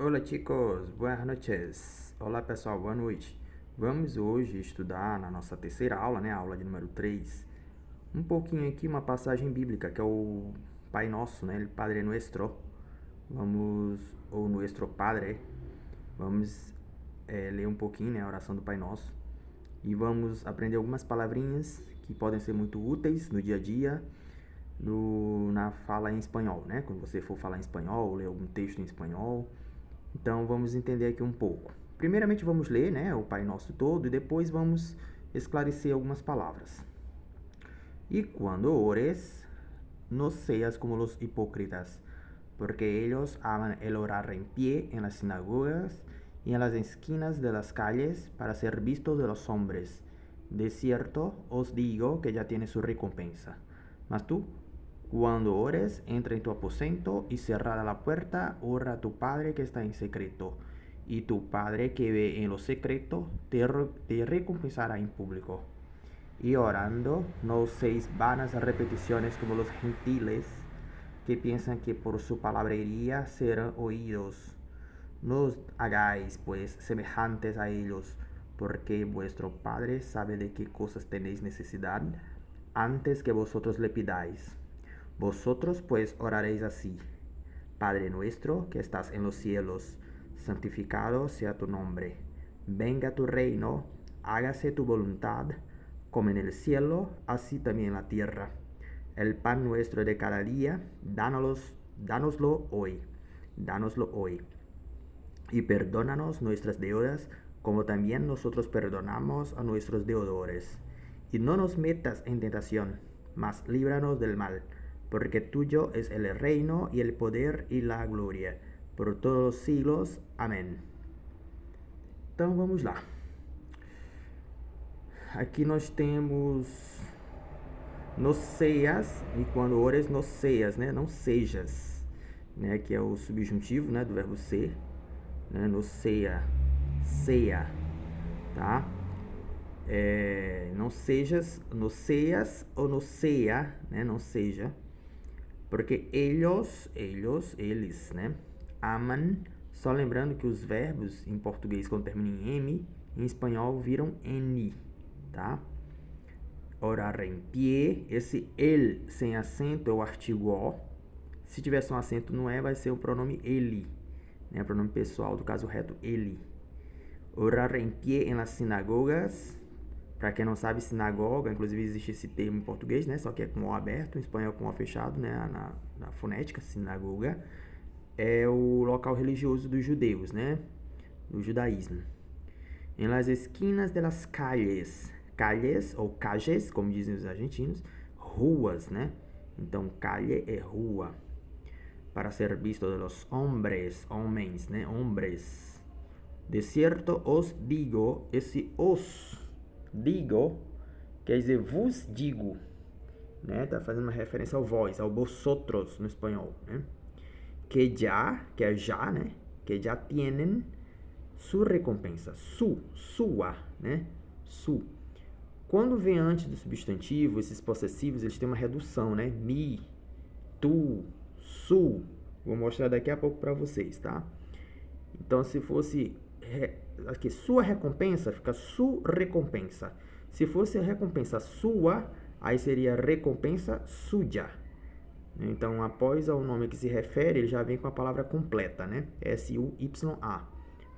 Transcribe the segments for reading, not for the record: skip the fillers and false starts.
Olá, chicos, boas noches. Olá, pessoal, boa noite. Vamos hoje estudar na nossa terceira aula, né, a aula de número 3, um pouquinho aqui, uma passagem bíblica, que é o Pai Nosso, né, o Padre Nuestro. Ou Nuestro Padre, vamos ler um pouquinho, né, a oração do Pai Nosso. E vamos aprender algumas palavrinhas que podem ser muito úteis no dia a dia, na fala em espanhol, né? Quando você for falar em espanhol, ler algum texto em espanhol. Então vamos entender aqui um pouco. Primeiramente vamos ler, né, o Pai Nosso todo e depois vamos esclarecer algumas palavras. Y cuando ores, no seas como los hipócritas, porque ellos aman el orar en pie en las sinagogas y en las esquinas de las calles para ser vistos de los hombres. De cierto os digo que ya tiene su recompensa. Mas tú, cuando ores, entra en tu aposento y cerrada la puerta, ora a tu Padre que está en secreto. Y tu Padre que ve en lo secreto te recompensará en público. Y orando, no uséis vanas repeticiones como los gentiles, que piensan que por su palabrería serán oídos. No os hagáis, pues, semejantes a ellos, porque vuestro Padre sabe de qué cosas tenéis necesidad antes que vosotros le pidáis. Vosotros, pues, oraréis así: Padre nuestro que estás en los cielos, santificado sea tu nombre. Venga tu reino, hágase tu voluntad, como en el cielo, así también en la tierra. El pan nuestro de cada día, dánoslo hoy. Dánoslo hoy. Y perdónanos nuestras deudas, como también nosotros perdonamos a nuestros deudores. Y no nos metas en tentación, mas líbranos del mal, porque tuyo es el reino y el poder y la gloria, por todos los siglos. Amén. Então vamos lá. Aqui nós temos no seas, e quando ores, no seas, né? Não sejas, né? Que é o subjuntivo, né? Do verbo ser, né? No seia, ceia, tá? Não sejas, no seas ou no ceia, né? Não seja, porque eles, né? Amam, só lembrando que os verbos em português quando terminam em M, em espanhol viram N, tá? Orar em pie, esse el sem acento é o artigo o. Se tivesse um acento no e, vai ser o pronome ele, né? O pronome pessoal, do caso reto, ele. Orar em pie em las sinagogas. Para quem não sabe, sinagoga, inclusive existe esse termo em português, né? Só que é com o aberto, em espanhol com o fechado, né? Na fonética, sinagoga. É o local religioso dos judeus, né? Do judaísmo. Em las esquinas de las calles. Calles, ou calles, como dizem os argentinos, ruas, né? Então, calle é rua. Para ser visto de los hombres, homens, né? Hombres. De cierto os digo, esse os digo quer dizer vos digo, né? Tá fazendo uma referência ao vós, ao vosotros no espanhol, né? Que é já, né? Que já tienen su recompensa, sua, né? Su. Quando vem antes do substantivo, esses possessivos, eles têm uma redução, né? Mi, tu, su. Vou mostrar daqui a pouco para vocês, tá? Então, se fosse aqui, sua recompensa, fica su recompensa. Se fosse a recompensa sua, aí seria recompensa suya. Então, após o nome que se refere, ele já vem com a palavra completa, né? S-U-Y-A.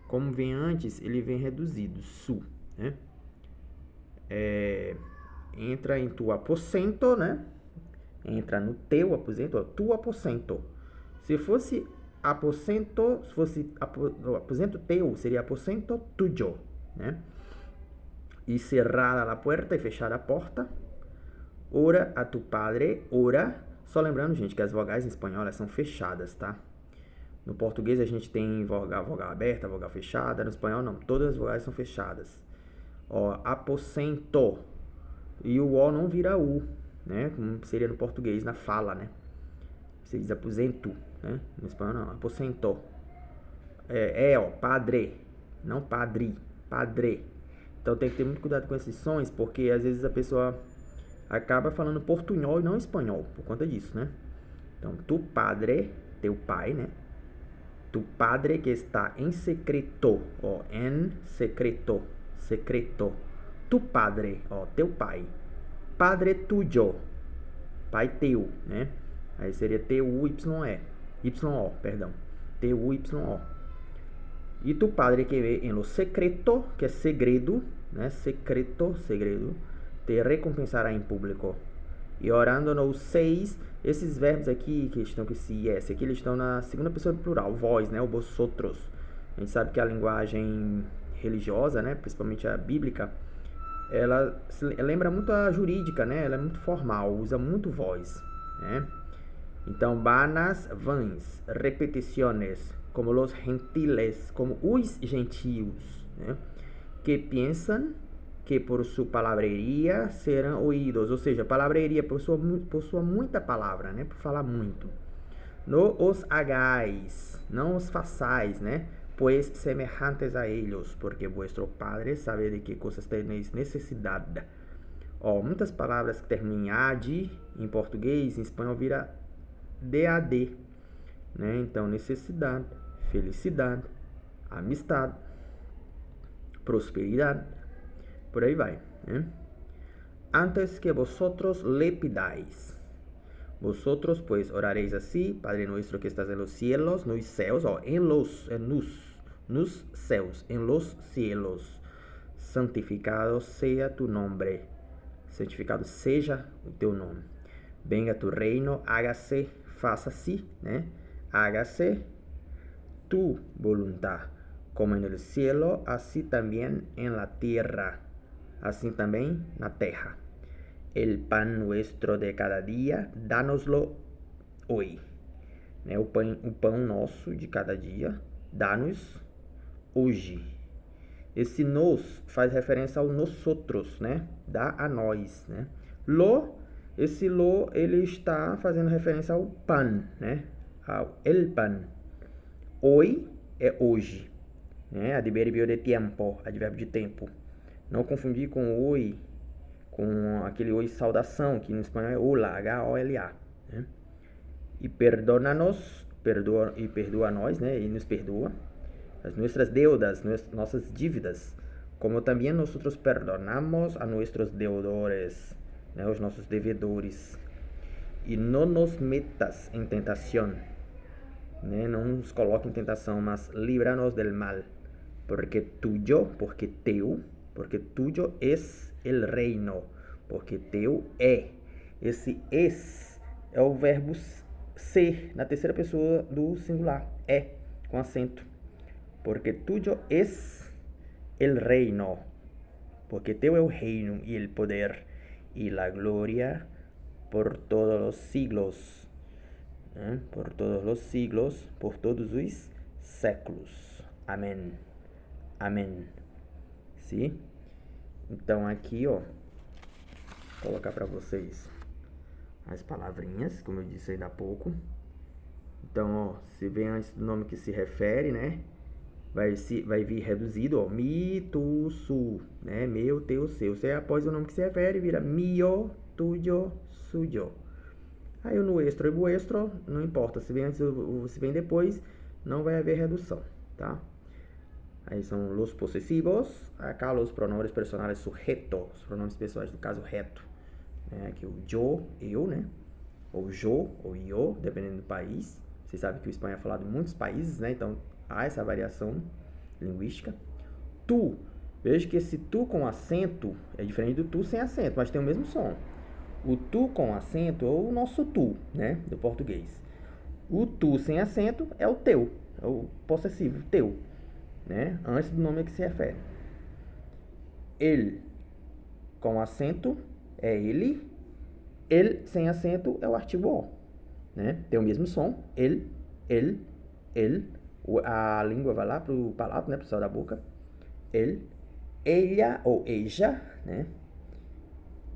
Como vem antes, ele vem reduzido, su, né? Entra em tu aposento, né? Entra no teu aposento, tu aposento. Se fosse aposento, se fosse aposento teu, seria aposento tuyo, né? E cerrada a porta, e fechada a porta. Ora a tu padre, ora. Só lembrando, gente, que as vogais em espanhol elas são fechadas, tá? No português a gente tem vogal aberta, vogal fechada. No espanhol não, todas as vogais são fechadas. Ó, aposento. E o O não vira U, né? Como seria no português, na fala, né? Você diz aposento, né? No espanhol não, aposento. Ó, padre, não padre, padre. Então tem que ter muito cuidado com esses sons, porque às vezes a pessoa acaba falando portunhol e não espanhol, por conta disso, né? Então, tu padre, teu pai, né? Tu padre que está em secreto, ó, en secreto, secreto. Tu padre, ó, teu pai. Padre tuyo, pai teu, né? Aí seria T-U-Y-E, Y-O, perdão. T-U-Y-O. E tu padre que vê em lo secreto, que é segredo, né? Secreto, segredo, te recompensará em público. E orando no 6, esses verbos aqui que estão com esse yes, aqui eles estão na segunda pessoa do plural, vós, né? O vosotros. A gente sabe que a linguagem religiosa, né? Principalmente a bíblica, ela lembra muito a jurídica, né? Ela é muito formal, usa muito vós, né? Então, vanas, vãs, repetições, como os gentiles, como os gentios, né? Que pensam que por sua palavreria serão ouídos, ou seja, palavreria por sua muita palavra, né? Por falar muito. No os hagáis, não os façais, né? Pois semelhantes a eles, porque vuestro Padre sabe de que coisas tenéis necessidade. Ó, muitas palavras que terminam em ad, em português, em espanhol vira DAD, né? Então, necessidade, felicidade, amistade, prosperidade, por aí vai, né? Antes que vosotros le pidáis. Vosotros, pues, oraréis así, Padre nuestro que estás en los cielos, nos céus, ó, nos céus, en los cielos, santificado sea tu nombre, santificado seja o teu nome. Venga tu reino, hágase, faça-se, né? Hágase tu voluntad, como en el cielo, así también en la tierra, assim também na terra. El pan nuestro de cada dia, dá-nos-lo hoje. Né? O pão nosso de cada dia, dá-nos hoje. Esse nos faz referência ao nosotros, né? Dá a nós, né? Esse lo, ele está fazendo referência ao pan, né? Ao el pan. Hoy é hoje, né? Advérbio de tiempo, advérbio de tempo. Não confundir com hoy, com aquele oi saudação, que no espanhol é hola, H-O-L-A. Né? E perdoa-nos, perdoa nós, né? E nos perdoa as nossas deudas, nossas dívidas, como também nós perdonamos a nossos deudores, né? Os nossos devedores. E não nos metas em tentação, né? Não nos coloque em tentação, mas livra-nos del mal, porque tuyo es el reino, porque teu é. Esse es é o verbo ser, na terceira pessoa do singular, é, com acento. Porque tuyo es el reino, porque teu é o reino e el poder e la gloria por todos los siglos, né? Por todos los siglos, por todos os séculos. Amém. Amém. Sim? Então aqui, ó, vou colocar para vocês as palavrinhas, como eu disse ainda há pouco. Então, ó, se vem antes do nome que se refere, né, vai vir reduzido, ó, mi, tu, su, né, meu, teu, seu. Se é após o nome que se refere, vira mio, tuyo, suyo. Aí o nuestro e vuestro, não importa, se vem antes ou se vem depois, não vai haver redução, tá? Aí são os possessivos, acá os pronomes personais sujeto, os pronomes pessoais do caso reto. Aqui o eu, né? Ou jo, ou yo, dependendo do país. Vocês sabem que o espanhol é falado em muitos países, né? Então há essa variação linguística. Tu, veja que esse tu com acento é diferente do tu sem acento, mas tem o mesmo som. O tu com acento é o nosso tu, né? Do português. O tu sem acento é o teu, é o possessivo, teu. Né? Antes do nome a que se refere. Ele com acento é ele. Ele sem acento é o artigo o, né? Tem o mesmo som. Ele. A língua vai lá pro palato, né? Pro céu da boca. Ele. Ella ou eja, né?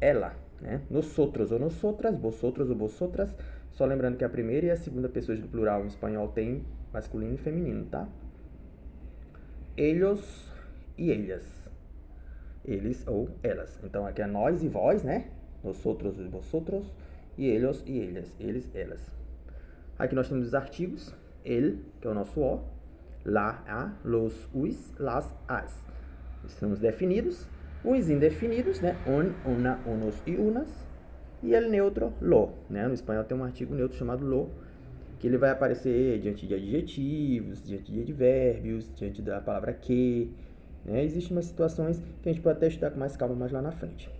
Ela, né? Nosotros ou nosotras, vosotros ou vosotras. Só lembrando que a primeira e a segunda pessoas do plural em espanhol tem masculino e feminino, tá? Ellos e ellas. Eles ou elas. Então aqui é nós e vós, né? Nosotros e vosotros. E ellos e ellas. Eles, elas. Aqui nós temos os artigos. El, que é o nosso O, la, a, los, os, las, as. Estamos definidos. Os indefinidos, né? Un, una, unos e unas. E el neutro, lo. Né? No espanhol tem um artigo neutro chamado lo, que ele vai aparecer diante de adjetivos, diante de advérbios, diante da palavra que. Né? Existem umas situações que a gente pode até estudar com mais calma mais lá na frente.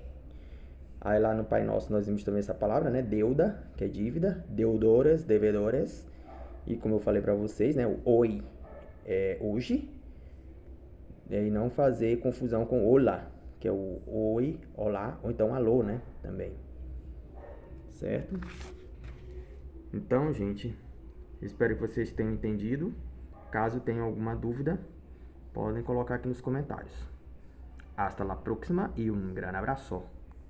Aí lá no Pai Nosso nós vimos também essa palavra, né? Deuda, que é dívida. Deudoras, devedores. E como eu falei para vocês, né? O oi é hoje. E não fazer confusão com olá, que é o oi, olá, ou então alô, né? Também. Certo? Então, gente, espero que vocês tenham entendido. Caso tenham alguma dúvida, podem colocar aqui nos comentários. Hasta la próxima e um grande abraço.